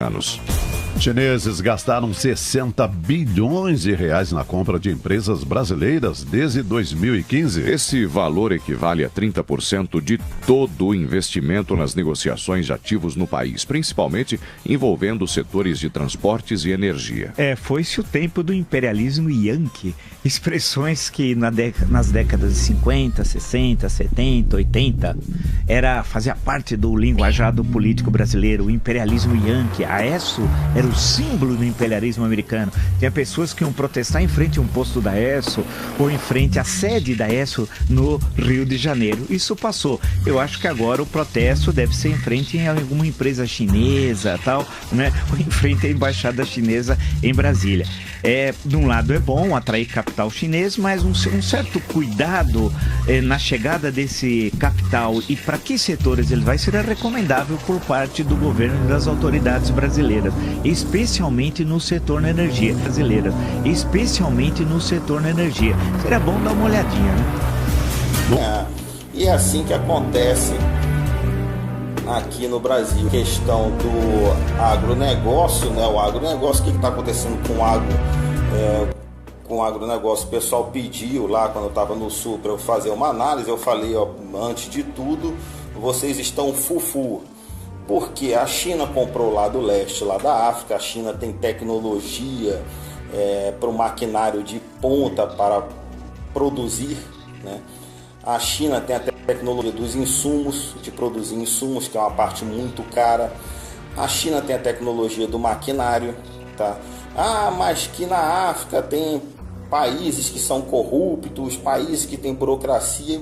anos. Chineses gastaram 60 bilhões de reais na compra de empresas brasileiras desde 2015. Esse valor equivale a 30% de todo o investimento nas negociações de ativos no país, principalmente envolvendo os setores de transportes e energia. Foi-se o tempo do imperialismo yankee, expressões que nas décadas de 50, 60, 70, 80, fazia parte do linguajado político brasileiro, o imperialismo yankee. A ESSO era o símbolo do imperialismo americano. Tinha pessoas que iam protestar em frente a um posto da ESSO ou em frente à sede da ESSO no Rio de Janeiro. Isso passou. Eu acho que agora o protesto deve ser em frente a alguma empresa chinesa, tal, né? Ou em frente à embaixada chinesa em Brasília. De um lado é bom atrair capital chinês, mas um certo cuidado na chegada desse capital e para que setores ele vai seria recomendável por parte do governo e das autoridades brasileiras, especialmente no setor da energia brasileira, Seria bom dar uma olhadinha, né? E é assim que acontece aqui no Brasil. Questão do agronegócio, né? O agronegócio, o que está acontecendo com o agronegócio? O pessoal pediu lá, quando eu estava no Sul, para eu fazer uma análise. Eu falei, antes de tudo, vocês estão fufu. Porque a China comprou lá do leste, lá da África. A China tem tecnologia para o maquinário de ponta para produzir, né? A China tem a tecnologia dos insumos, de produzir insumos, que é uma parte muito cara. A China tem a tecnologia do maquinário, tá? Mas que na África tem países que são corruptos, países que têm burocracia.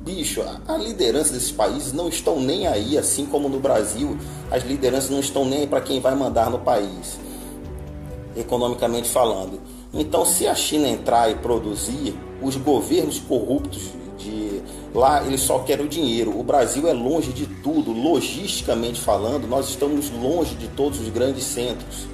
Bicho, a liderança desses países não estão nem aí, assim como no Brasil, as lideranças não estão nem aí para quem vai mandar no país, economicamente falando. Então, se a China entrar e produzir, os governos corruptos de lá, eles só querem o dinheiro. O Brasil é longe de tudo, logisticamente falando, nós estamos longe de todos os grandes centros,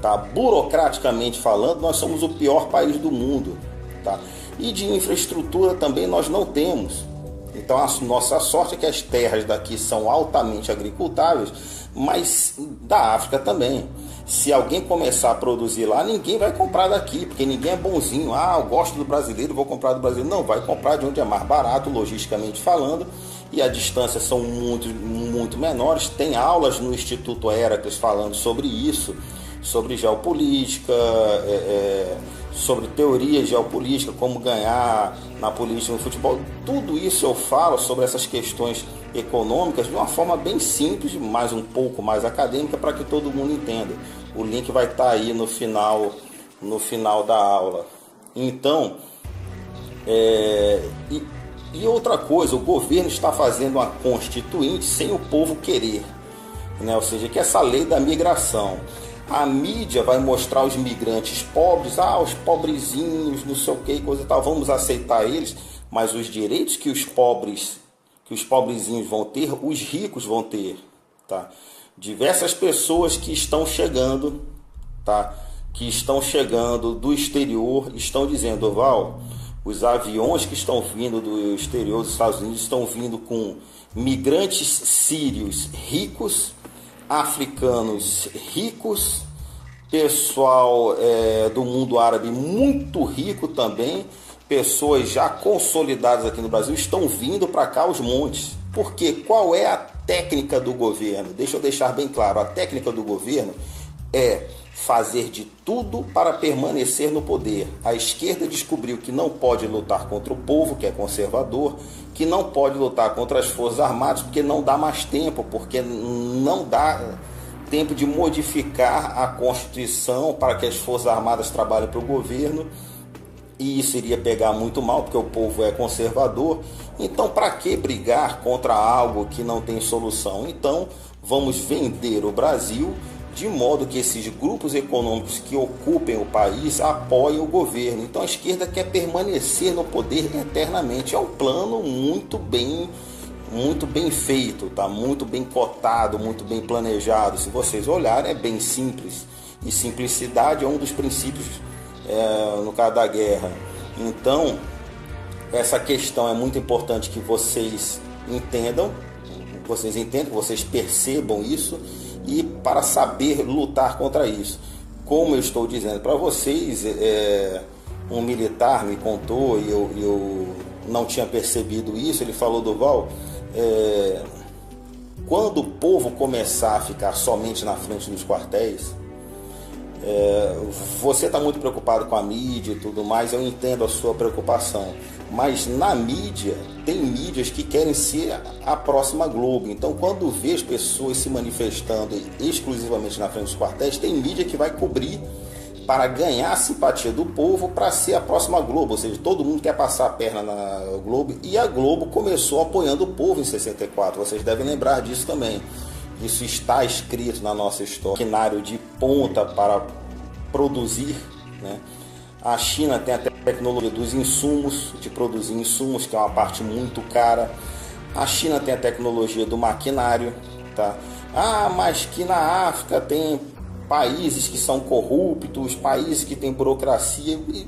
tá? Burocraticamente falando, nós somos o pior país do mundo, tá? E de infraestrutura também nós não temos. Então a nossa sorte é que as terras daqui são altamente agricultáveis, mas da África também. Se alguém começar a produzir lá, ninguém vai comprar daqui, porque ninguém é bonzinho. Eu gosto do brasileiro, vou comprar do brasileiro. Não, vai comprar de onde é mais barato, logisticamente falando, e as distâncias são muito, muito menores. Tem aulas no Instituto Heracles falando sobre isso, sobre geopolítica, sobre teoria geopolítica, como ganhar na política, no futebol. Tudo isso eu falo sobre essas questões econômicas de uma forma bem simples, mas um pouco mais acadêmica, para que todo mundo entenda. O link vai estar aí no final da aula. Então, e outra coisa, o governo está fazendo uma constituinte sem o povo querer, né? Ou seja, que essa lei da migração, a mídia vai mostrar os migrantes pobres, os pobrezinhos, não sei o que, coisa e tal, vamos aceitar eles, mas os direitos que os pobrezinhos vão ter, os ricos vão ter, tá? Diversas pessoas que estão chegando, tá? Que estão chegando do exterior, estão dizendo, os aviões que estão vindo do exterior dos Estados Unidos estão vindo com migrantes sírios ricos, africanos ricos, pessoal do mundo árabe muito rico também, pessoas já consolidadas aqui no Brasil estão vindo para cá aos montes. Porque qual é a técnica do governo? Deixa eu deixar bem claro, a técnica do governo é fazer de tudo para permanecer no poder. A esquerda descobriu que não pode lutar contra o povo, que é conservador, que não pode lutar contra as Forças Armadas, porque não dá mais tempo, porque não dá tempo de modificar a Constituição para que as Forças Armadas trabalhem para o governo, e isso iria pegar muito mal, porque o povo é conservador. Então, para que brigar contra algo que não tem solução? Então, vamos vender o Brasil de modo que esses grupos econômicos que ocupem o país apoiem o governo. Então, a esquerda quer permanecer no poder eternamente. É um plano muito bem feito, tá? Muito bem cotado, muito bem planejado. Se vocês olharem, é bem simples. E simplicidade é um dos princípios no caso da guerra. Então, essa questão é muito importante que vocês entendam, que vocês percebam isso e para saber lutar contra isso. Como eu estou dizendo para vocês, um militar me contou e eu não tinha percebido isso. Ele falou: Durval, quando o povo começar a ficar somente na frente dos quartéis, você está muito preocupado com a mídia e tudo mais, eu entendo a sua preocupação, mas na mídia, tem mídias que querem ser a próxima Globo. Então, quando vê as pessoas se manifestando exclusivamente na frente dos quartéis, tem mídia que vai cobrir para ganhar a simpatia do povo para ser a próxima Globo. Ou seja, todo mundo quer passar a perna na Globo, e a Globo começou apoiando o povo em 64, vocês devem lembrar disso também. Isso está escrito na nossa história. Maquinário de ponta para produzir, né? A China tem a tecnologia dos insumos, de produzir insumos, que é uma parte muito cara. A China tem a tecnologia do maquinário, tá? Mas que na África tem países que são corruptos, países que têm burocracia. E,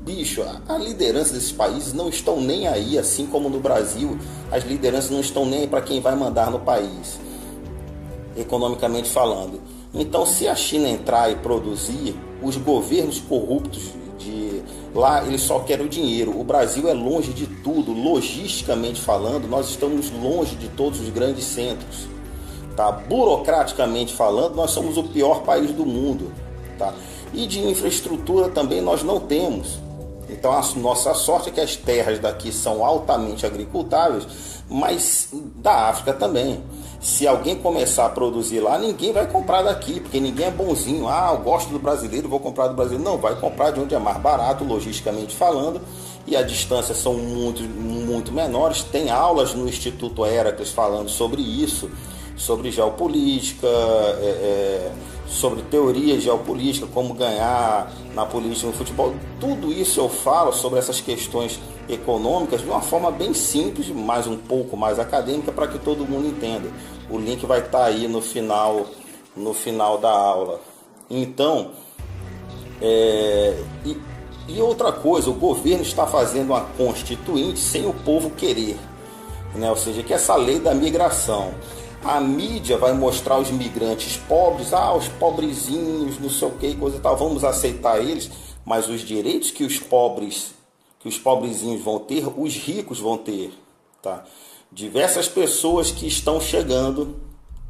bicho, a liderança desses países não estão nem aí, assim como no Brasil, as lideranças não estão nem aí para quem vai mandar no país, economicamente falando. Então, se a China entrar e produzir, os governos corruptos de lá, eles só querem o dinheiro. O Brasil é longe de tudo, logisticamente falando, nós estamos longe de todos os grandes centros, tá? Burocraticamente falando, nós somos o pior país do mundo, tá? E de infraestrutura também nós não temos. Então, a nossa sorte é que as terras daqui são altamente agricultáveis, mas da África também. Se alguém começar a produzir lá, ninguém vai comprar daqui, porque ninguém é bonzinho. Eu gosto do brasileiro, vou comprar do Brasil. Não, vai comprar de onde é mais barato, logisticamente falando, e as distâncias são muito menores. Tem aulas no Instituto Heracles falando sobre isso, sobre geopolítica, sobre teoria geopolítica, como ganhar na política, no futebol. Tudo isso eu falo sobre essas questões econômicas de uma forma bem simples, mas um pouco mais acadêmica, para que todo mundo entenda. O link vai estar aí no final da aula. Então, e outra coisa, o governo está fazendo uma constituinte sem o povo querer, né? Ou seja, que essa lei da migração, a mídia vai mostrar os migrantes pobres, os pobrezinhos, não sei o que, coisa e tal, vamos aceitar eles, mas os direitos que os pobrezinhos vão ter, os ricos vão ter, tá? Diversas pessoas que estão chegando,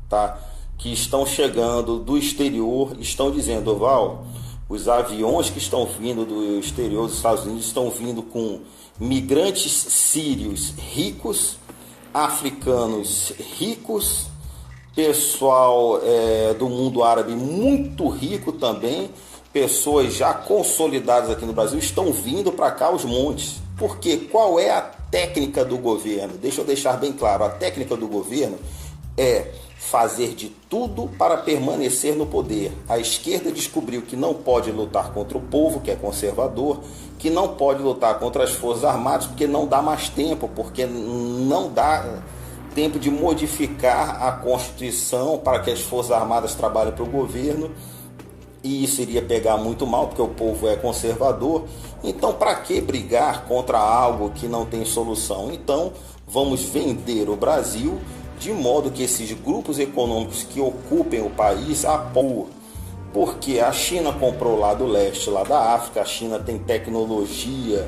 tá? Que estão chegando do exterior, estão dizendo: Val, os aviões que estão vindo do exterior dos Estados Unidos estão vindo com migrantes sírios ricos, africanos ricos, pessoal do mundo árabe muito rico também, pessoas já consolidadas aqui no Brasil estão vindo para cá aos montes. Porque qual é a técnica do governo? Deixa eu deixar bem claro, a técnica do governo é fazer de tudo para permanecer no poder. A esquerda descobriu que não pode lutar contra o povo, que é conservador, que não pode lutar contra as Forças Armadas, porque não dá mais tempo, porque não dá tempo de modificar a Constituição para que as Forças Armadas trabalhem para o governo. E isso iria pegar muito mal, porque o povo é conservador. Então, para que brigar contra algo que não tem solução? Então, vamos vender o Brasil de modo que esses grupos econômicos que ocupem o país apoiem. Porque a China comprou lá do leste, lá da África. A China tem tecnologia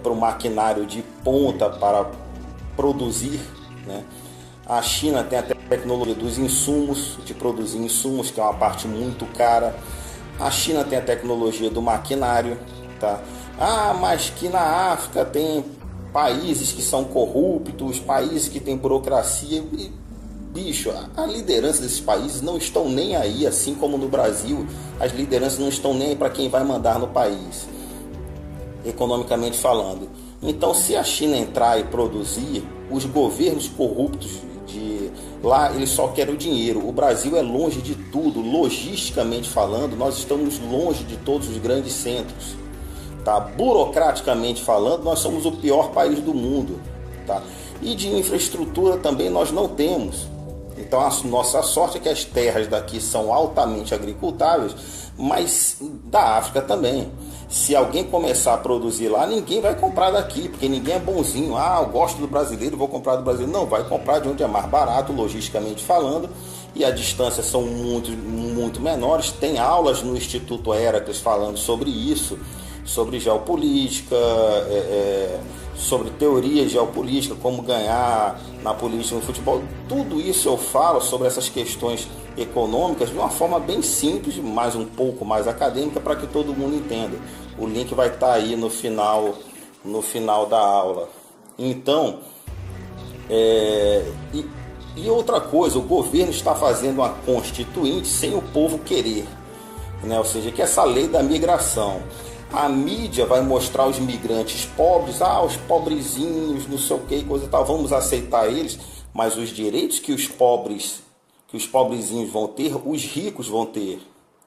para o maquinário de ponta para produzir, né? A China tem a tecnologia dos insumos, de produzir insumos, que é uma parte muito cara. A China tem a tecnologia do maquinário, tá? Mas que na África tem países que são corruptos, países que têm burocracia. E, bicho, a liderança desses países não estão nem aí, assim como no Brasil, as lideranças não estão nem aí para quem vai mandar no país, economicamente falando. Então, se a China entrar e produzir, os governos corruptos de lá, eles só querem o dinheiro. O Brasil é longe de tudo, logisticamente falando, nós estamos longe de todos os grandes centros, tá? Burocraticamente falando, nós somos o pior país do mundo, tá? E de infraestrutura também nós não temos. Então, a nossa sorte é que as terras daqui são altamente agricultáveis, mas da África também. Se alguém começar a produzir lá, ninguém vai comprar daqui, porque ninguém é bonzinho. Eu gosto do brasileiro, vou comprar do Brasil. Não, vai comprar de onde é mais barato, logisticamente falando, e a distância são muito menores. Tem aulas no Instituto Heracles falando sobre isso, sobre geopolítica, sobre teoria geopolítica, como ganhar na política, no futebol. Tudo isso eu falo sobre essas questões econômicas de uma forma bem simples, mas um pouco mais acadêmica, para que todo mundo entenda. O link vai estar aí no final da aula. Então, e outra coisa, o governo está fazendo uma constituinte sem o povo querer, né? Ou seja, que essa lei da migração, a mídia vai mostrar os migrantes pobres, os pobrezinhos, não sei o que, coisa e tal, vamos aceitar eles, mas os direitos que os pobrezinhos vão ter, os ricos vão ter,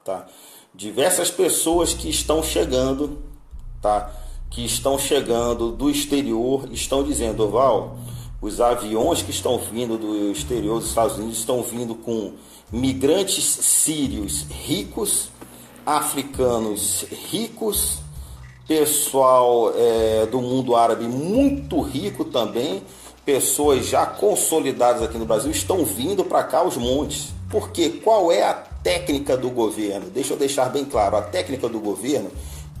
tá? Diversas pessoas que estão chegando, tá? Que estão chegando do exterior, estão dizendo, Val, os aviões que estão vindo do exterior dos Estados Unidos estão vindo com migrantes sírios ricos, africanos ricos, pessoal do mundo árabe muito rico também, pessoas já consolidadas aqui no Brasil estão vindo para cá aos montes. Porque qual é a técnica do governo? Deixa eu deixar bem claro, a técnica do governo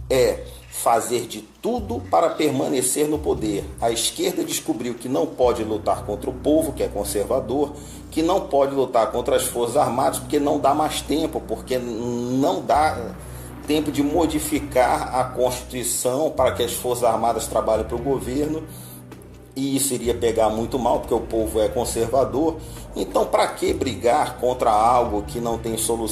é fazer de tudo para permanecer no poder. A esquerda descobriu que não pode lutar contra o povo, que é conservador, que não pode lutar contra as Forças Armadas, porque não dá mais tempo, porque não dá tempo de modificar a Constituição para que as Forças Armadas trabalhem para o governo, e isso iria pegar muito mal, porque o povo é conservador. Então, para que brigar contra algo que não tem solução?